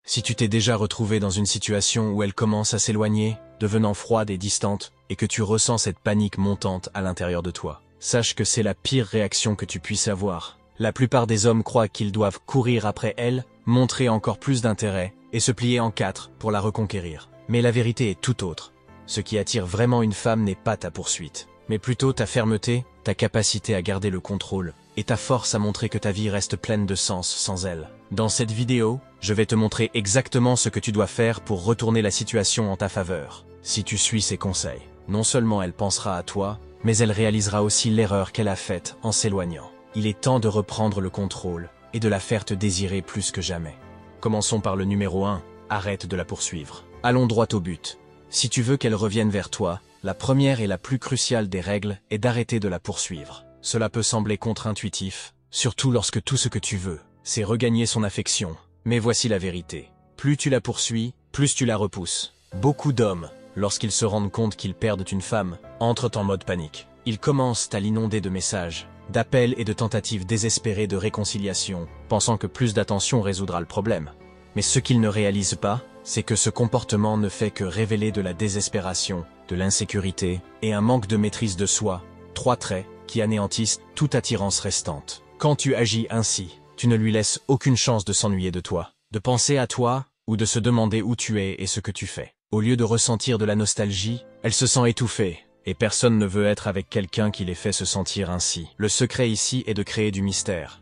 Si tu t'es déjà retrouvé dans une situation où elle commence à s'éloigner, devenant froide et distante, et que tu ressens cette panique montante à l'intérieur de toi, sache que c'est la pire réaction que tu puisses avoir. La plupart des hommes croient qu'ils doivent courir après elle, montrer encore plus d'intérêt, et se plier en quatre pour la reconquérir. Mais la vérité est tout autre. Ce qui attire vraiment une femme n'est pas ta poursuite, mais plutôt ta fermeté, ta capacité à garder le contrôle, et ta force à montrer que ta vie reste pleine de sens sans elle. Dans cette vidéo, je vais te montrer exactement ce que tu dois faire pour retourner la situation en ta faveur. Si tu suis ces conseils, non seulement elle pensera à toi, mais elle réalisera aussi l'erreur qu'elle a faite en s'éloignant. Il est temps de reprendre le contrôle et de la faire te désirer plus que jamais. Commençons par le numéro 1, arrête de la poursuivre. Allons droit au but. Si tu veux qu'elle revienne vers toi, la première et la plus cruciale des règles est d'arrêter de la poursuivre. Cela peut sembler contre-intuitif, surtout lorsque tout ce que tu veux, c'est regagner son affection. Mais voici la vérité. Plus tu la poursuis, plus tu la repousses. Beaucoup d'hommes, lorsqu'ils se rendent compte qu'ils perdent une femme, entrent en mode panique. Ils commencent à l'inonder de messages, d'appels et de tentatives désespérées de réconciliation, pensant que plus d'attention résoudra le problème. Mais ce qu'ils ne réalisent pas, c'est que ce comportement ne fait que révéler de la désespération, de l'insécurité et un manque de maîtrise de soi, 3 traits qui anéantissent toute attirance restante. Quand tu agis ainsi, tu ne lui laisses aucune chance de s'ennuyer de toi, de penser à toi ou de se demander où tu es et ce que tu fais. Au lieu de ressentir de la nostalgie, elle se sent étouffée, et personne ne veut être avec quelqu'un qui les fait se sentir ainsi. Le secret ici est de créer du mystère.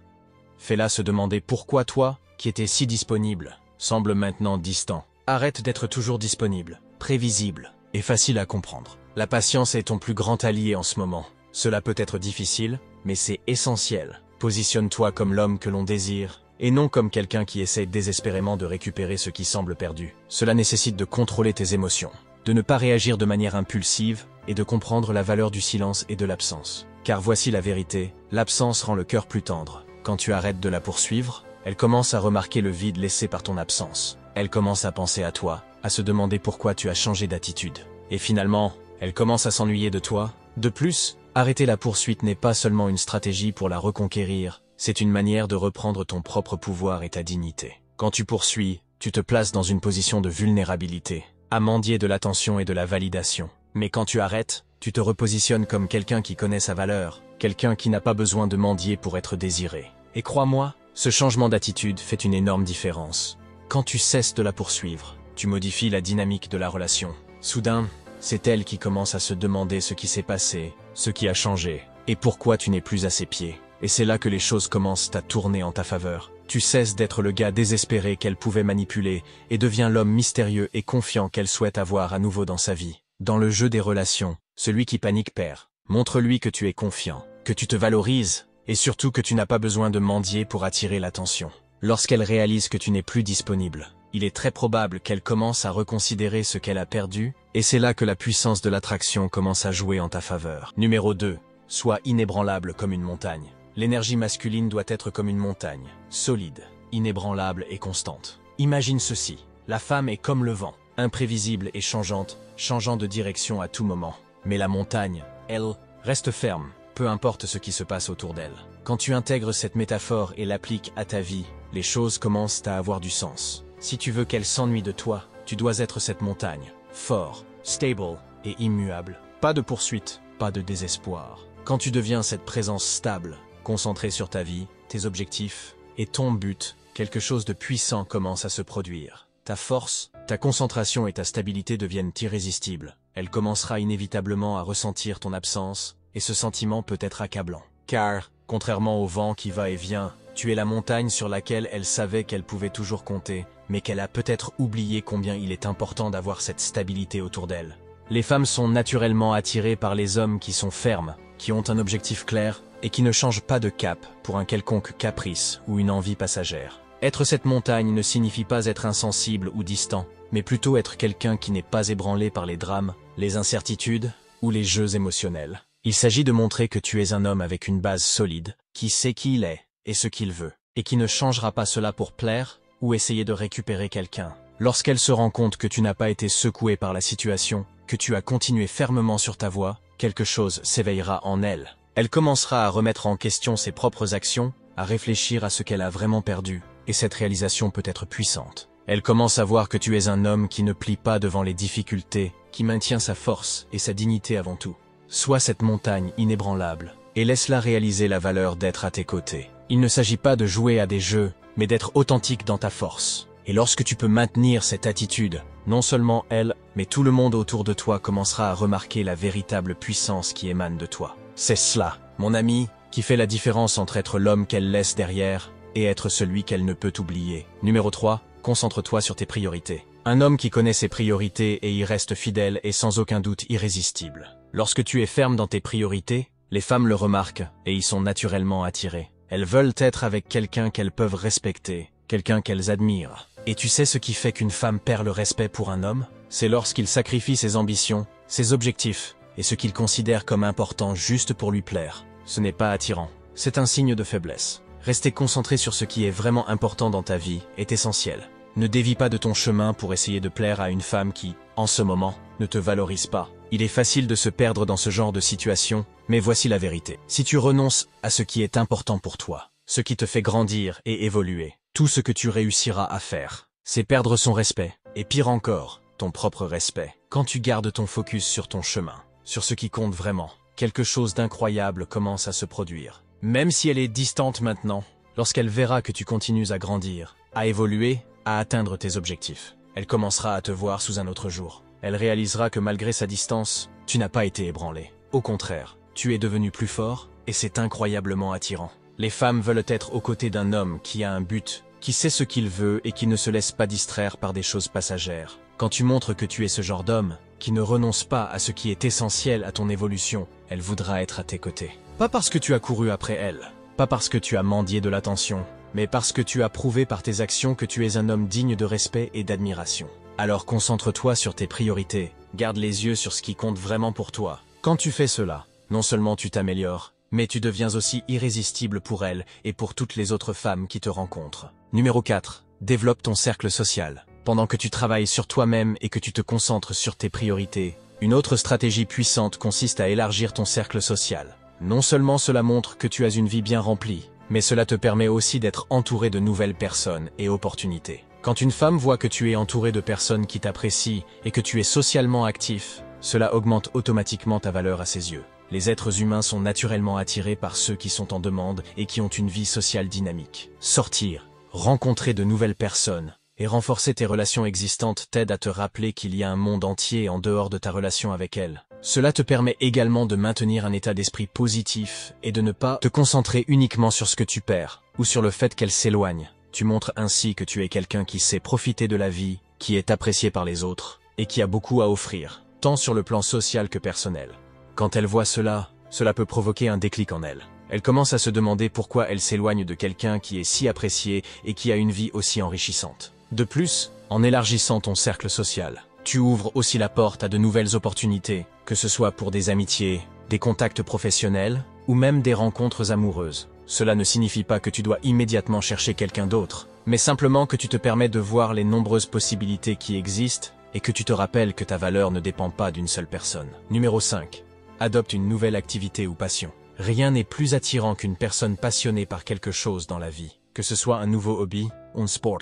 Fais-la se demander pourquoi toi, qui étais si disponible, semble maintenant distant. Arrête d'être toujours disponible, prévisible et facile à comprendre. La patience est ton plus grand allié en ce moment. Cela peut être difficile, mais c'est essentiel. Positionne-toi comme l'homme que l'on désire, et non comme quelqu'un qui essaie désespérément de récupérer ce qui semble perdu. Cela nécessite de contrôler tes émotions, de ne pas réagir de manière impulsive, et de comprendre la valeur du silence et de l'absence. Car voici la vérité, l'absence rend le cœur plus tendre. Quand tu arrêtes de la poursuivre, elle commence à remarquer le vide laissé par ton absence. Elle commence à penser à toi, à se demander pourquoi tu as changé d'attitude. Et finalement, elle commence à s'ennuyer de toi. De plus, arrêter la poursuite n'est pas seulement une stratégie pour la reconquérir, c'est une manière de reprendre ton propre pouvoir et ta dignité. Quand tu poursuis, tu te places dans une position de vulnérabilité, à mendier de l'attention et de la validation. Mais quand tu arrêtes, tu te repositionnes comme quelqu'un qui connaît sa valeur, quelqu'un qui n'a pas besoin de mendier pour être désiré. Et crois-moi, ce changement d'attitude fait une énorme différence. Quand tu cesses de la poursuivre, tu modifies la dynamique de la relation. Soudain, c'est elle qui commence à se demander ce qui s'est passé, ce qui a changé, et pourquoi tu n'es plus à ses pieds. Et c'est là que les choses commencent à tourner en ta faveur. Tu cesses d'être le gars désespéré qu'elle pouvait manipuler et deviens l'homme mystérieux et confiant qu'elle souhaite avoir à nouveau dans sa vie. Dans le jeu des relations, celui qui panique perd. Montre-lui que tu es confiant, que tu te valorises, et surtout que tu n'as pas besoin de mendier pour attirer l'attention. Lorsqu'elle réalise que tu n'es plus disponible, il est très probable qu'elle commence à reconsidérer ce qu'elle a perdu, et c'est là que la puissance de l'attraction commence à jouer en ta faveur. Numéro 2. Sois inébranlable comme une montagne. L'énergie masculine doit être comme une montagne, solide, inébranlable et constante. Imagine ceci, la femme est comme le vent, imprévisible et changeante, changeant de direction à tout moment. Mais la montagne, elle, reste ferme, peu importe ce qui se passe autour d'elle. Quand tu intègres cette métaphore et l'appliques à ta vie, les choses commencent à avoir du sens. Si tu veux qu'elle s'ennuie de toi, tu dois être cette montagne, fort, stable et immuable. Pas de poursuite, pas de désespoir. Quand tu deviens cette présence stable, concentrée sur ta vie, tes objectifs et ton but, quelque chose de puissant commence à se produire. Ta force, ta concentration et ta stabilité deviennent irrésistibles. Elle commencera inévitablement à ressentir ton absence, et ce sentiment peut être accablant. Car, contrairement au vent qui va et vient, tu es la montagne sur laquelle elle savait qu'elle pouvait toujours compter, mais qu'elle a peut-être oublié combien il est important d'avoir cette stabilité autour d'elle. Les femmes sont naturellement attirées par les hommes qui sont fermes, qui ont un objectif clair, et qui ne changent pas de cap pour un quelconque caprice ou une envie passagère. Être cette montagne ne signifie pas être insensible ou distant, mais plutôt être quelqu'un qui n'est pas ébranlé par les drames, les incertitudes ou les jeux émotionnels. Il s'agit de montrer que tu es un homme avec une base solide, qui sait qui il est et ce qu'il veut, et qui ne changera pas cela pour plaire ou essayer de récupérer quelqu'un. Lorsqu'elle se rend compte que tu n'as pas été secoué par la situation, que tu as continué fermement sur ta voie, quelque chose s'éveillera en elle. Elle commencera à remettre en question ses propres actions, à réfléchir à ce qu'elle a vraiment perdu, et cette réalisation peut être puissante. Elle commence à voir que tu es un homme qui ne plie pas devant les difficultés, qui maintient sa force et sa dignité avant tout. Sois cette montagne inébranlable, et laisse-la réaliser la valeur d'être à tes côtés. Il ne s'agit pas de jouer à des jeux, mais d'être authentique dans ta force. Et lorsque tu peux maintenir cette attitude, non seulement elle, mais tout le monde autour de toi commencera à remarquer la véritable puissance qui émane de toi. C'est cela, mon ami, qui fait la différence entre être l'homme qu'elle laisse derrière et être celui qu'elle ne peut oublier. Numéro 3, concentre-toi sur tes priorités. Un homme qui connaît ses priorités et y reste fidèle est sans aucun doute irrésistible. Lorsque tu es ferme dans tes priorités, les femmes le remarquent et y sont naturellement attirées. Elles veulent être avec quelqu'un qu'elles peuvent respecter, quelqu'un qu'elles admirent. Et tu sais ce qui fait qu'une femme perd le respect pour un homme? C'est lorsqu'il sacrifie ses ambitions, ses objectifs, et ce qu'il considère comme important juste pour lui plaire. Ce n'est pas attirant, c'est un signe de faiblesse. Rester concentré sur ce qui est vraiment important dans ta vie est essentiel. Ne dévie pas de ton chemin pour essayer de plaire à une femme qui, en ce moment, ne te valorise pas. Il est facile de se perdre dans ce genre de situation, mais voici la vérité. Si tu renonces à ce qui est important pour toi, ce qui te fait grandir et évoluer, tout ce que tu réussiras à faire, c'est perdre son respect, et pire encore, ton propre respect. Quand tu gardes ton focus sur ton chemin, sur ce qui compte vraiment, quelque chose d'incroyable commence à se produire. Même si elle est distante maintenant, lorsqu'elle verra que tu continues à grandir, à évoluer, à atteindre tes objectifs, elle commencera à te voir sous un autre jour. Elle réalisera que malgré sa distance, tu n'as pas été ébranlé. Au contraire, tu es devenu plus fort, et c'est incroyablement attirant. Les femmes veulent être aux côtés d'un homme qui a un but, qui sait ce qu'il veut et qui ne se laisse pas distraire par des choses passagères. Quand tu montres que tu es ce genre d'homme, qui ne renonce pas à ce qui est essentiel à ton évolution, elle voudra être à tes côtés. Pas parce que tu as couru après elle, pas parce que tu as mendié de l'attention, mais parce que tu as prouvé par tes actions que tu es un homme digne de respect et d'admiration. Alors concentre-toi sur tes priorités, garde les yeux sur ce qui compte vraiment pour toi. Quand tu fais cela, non seulement tu t'améliores, mais tu deviens aussi irrésistible pour elle et pour toutes les autres femmes qui te rencontrent. Numéro 4. Développe ton cercle social. Pendant que tu travailles sur toi-même et que tu te concentres sur tes priorités, une autre stratégie puissante consiste à élargir ton cercle social. Non seulement cela montre que tu as une vie bien remplie, mais cela te permet aussi d'être entouré de nouvelles personnes et opportunités. Quand une femme voit que tu es entouré de personnes qui t'apprécient et que tu es socialement actif, cela augmente automatiquement ta valeur à ses yeux. Les êtres humains sont naturellement attirés par ceux qui sont en demande et qui ont une vie sociale dynamique. Sortir, rencontrer de nouvelles personnes et renforcer tes relations existantes t'aide à te rappeler qu'il y a un monde entier en dehors de ta relation avec elle. Cela te permet également de maintenir un état d'esprit positif et de ne pas te concentrer uniquement sur ce que tu perds ou sur le fait qu'elle s'éloigne. Tu montres ainsi que tu es quelqu'un qui sait profiter de la vie, qui est apprécié par les autres et qui a beaucoup à offrir, tant sur le plan social que personnel. Quand elle voit cela, cela peut provoquer un déclic en elle. Elle commence à se demander pourquoi elle s'éloigne de quelqu'un qui est si apprécié et qui a une vie aussi enrichissante. De plus, en élargissant ton cercle social, tu ouvres aussi la porte à de nouvelles opportunités, que ce soit pour des amitiés, des contacts professionnels ou même des rencontres amoureuses. Cela ne signifie pas que tu dois immédiatement chercher quelqu'un d'autre, mais simplement que tu te permets de voir les nombreuses possibilités qui existent et que tu te rappelles que ta valeur ne dépend pas d'une seule personne. Numéro 5. Adopte une nouvelle activité ou passion. Rien n'est plus attirant qu'une personne passionnée par quelque chose dans la vie. Que ce soit un nouveau hobby, un sport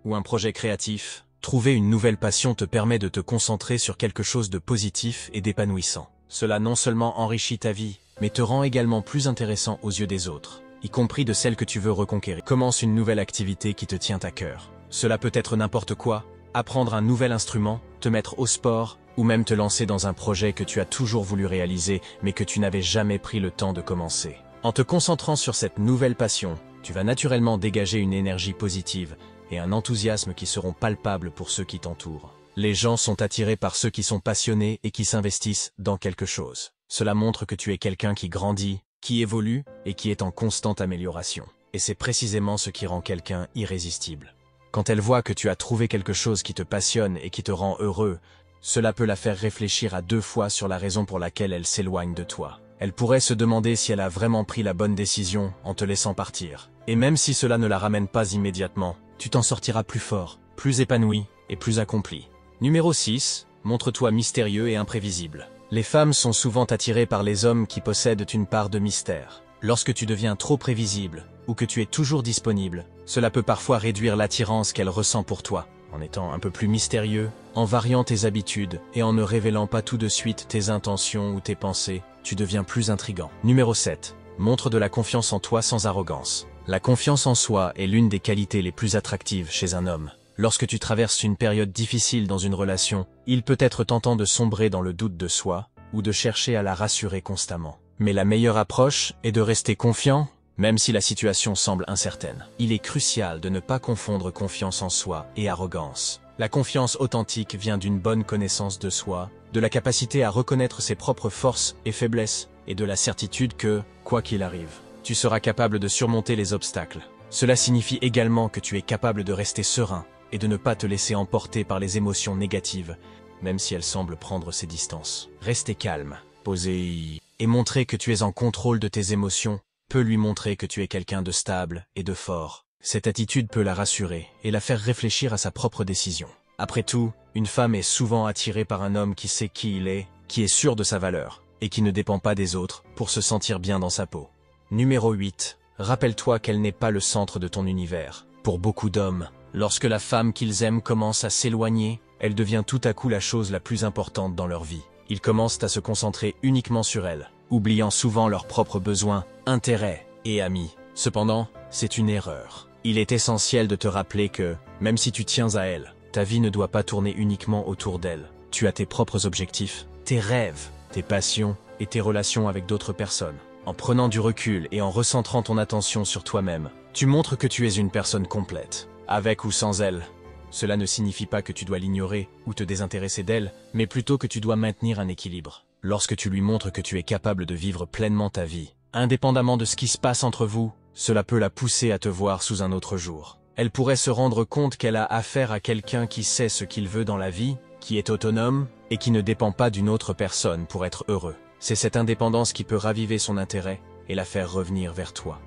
ou un projet créatif, trouver une nouvelle passion te permet de te concentrer sur quelque chose de positif et d'épanouissant. Cela non seulement enrichit ta vie, mais te rend également plus intéressant aux yeux des autres, y compris de celles que tu veux reconquérir. Commence une nouvelle activité qui te tient à cœur. Cela peut être n'importe quoi, apprendre un nouvel instrument, te mettre au sport, ou même te lancer dans un projet que tu as toujours voulu réaliser, mais que tu n'avais jamais pris le temps de commencer. En te concentrant sur cette nouvelle passion, tu vas naturellement dégager une énergie positive et un enthousiasme qui seront palpables pour ceux qui t'entourent. Les gens sont attirés par ceux qui sont passionnés et qui s'investissent dans quelque chose. Cela montre que tu es quelqu'un qui grandit, qui évolue et qui est en constante amélioration. Et c'est précisément ce qui rend quelqu'un irrésistible. Quand elle voit que tu as trouvé quelque chose qui te passionne et qui te rend heureux, cela peut la faire réfléchir à 2 fois sur la raison pour laquelle elle s'éloigne de toi. Elle pourrait se demander si elle a vraiment pris la bonne décision en te laissant partir. Et même si cela ne la ramène pas immédiatement, tu t'en sortiras plus fort, plus épanoui et plus accompli. Numéro 6. Montre-toi mystérieux et imprévisible. Les femmes sont souvent attirées par les hommes qui possèdent une part de mystère. Lorsque tu deviens trop prévisible ou que tu es toujours disponible, cela peut parfois réduire l'attirance qu'elle ressent pour toi. en étant un peu plus mystérieux, en variant tes habitudes et en ne révélant pas tout de suite tes intentions ou tes pensées, tu deviens plus intriguant. Numéro 7. Montre de la confiance en toi sans arrogance. La confiance en soi est l'une des qualités les plus attractives chez un homme. Lorsque tu traverses une période difficile dans une relation, il peut être tentant de sombrer dans le doute de soi ou de chercher à la rassurer constamment. Mais la meilleure approche est de rester confiant, même si la situation semble incertaine. Il est crucial de ne pas confondre confiance en soi et arrogance. La confiance authentique vient d'une bonne connaissance de soi, de la capacité à reconnaître ses propres forces et faiblesses, et de la certitude que, quoi qu'il arrive, tu seras capable de surmonter les obstacles. Cela signifie également que tu es capable de rester serein et de ne pas te laisser emporter par les émotions négatives, même si elles semblent prendre ses distances. Rester calme, posé et montrer que tu es en contrôle de tes émotions peut lui montrer que tu es quelqu'un de stable et de fort. Cette attitude peut la rassurer et la faire réfléchir à sa propre décision. Après tout, une femme est souvent attirée par un homme qui sait qui il est, qui est sûr de sa valeur, et qui ne dépend pas des autres pour se sentir bien dans sa peau. Numéro 8. Rappelle-toi qu'elle n'est pas le centre de ton univers. Pour beaucoup d'hommes, lorsque la femme qu'ils aiment commence à s'éloigner, elle devient tout à coup la chose la plus importante dans leur vie. Ils commencent à se concentrer uniquement sur elle, oubliant souvent leurs propres besoins, intérêts et amis. Cependant, c'est une erreur. Il est essentiel de te rappeler que, même si tu tiens à elle, ta vie ne doit pas tourner uniquement autour d'elle. Tu as tes propres objectifs, tes rêves, tes passions et tes relations avec d'autres personnes. En prenant du recul et en recentrant ton attention sur toi-même, tu montres que tu es une personne complète, avec ou sans elle. Cela ne signifie pas que tu dois l'ignorer ou te désintéresser d'elle, mais plutôt que tu dois maintenir un équilibre. Lorsque tu lui montres que tu es capable de vivre pleinement ta vie, indépendamment de ce qui se passe entre vous, cela peut la pousser à te voir sous un autre jour. Elle pourrait se rendre compte qu'elle a affaire à quelqu'un qui sait ce qu'il veut dans la vie, qui est autonome et qui ne dépend pas d'une autre personne pour être heureux. C'est cette indépendance qui peut raviver son intérêt et la faire revenir vers toi.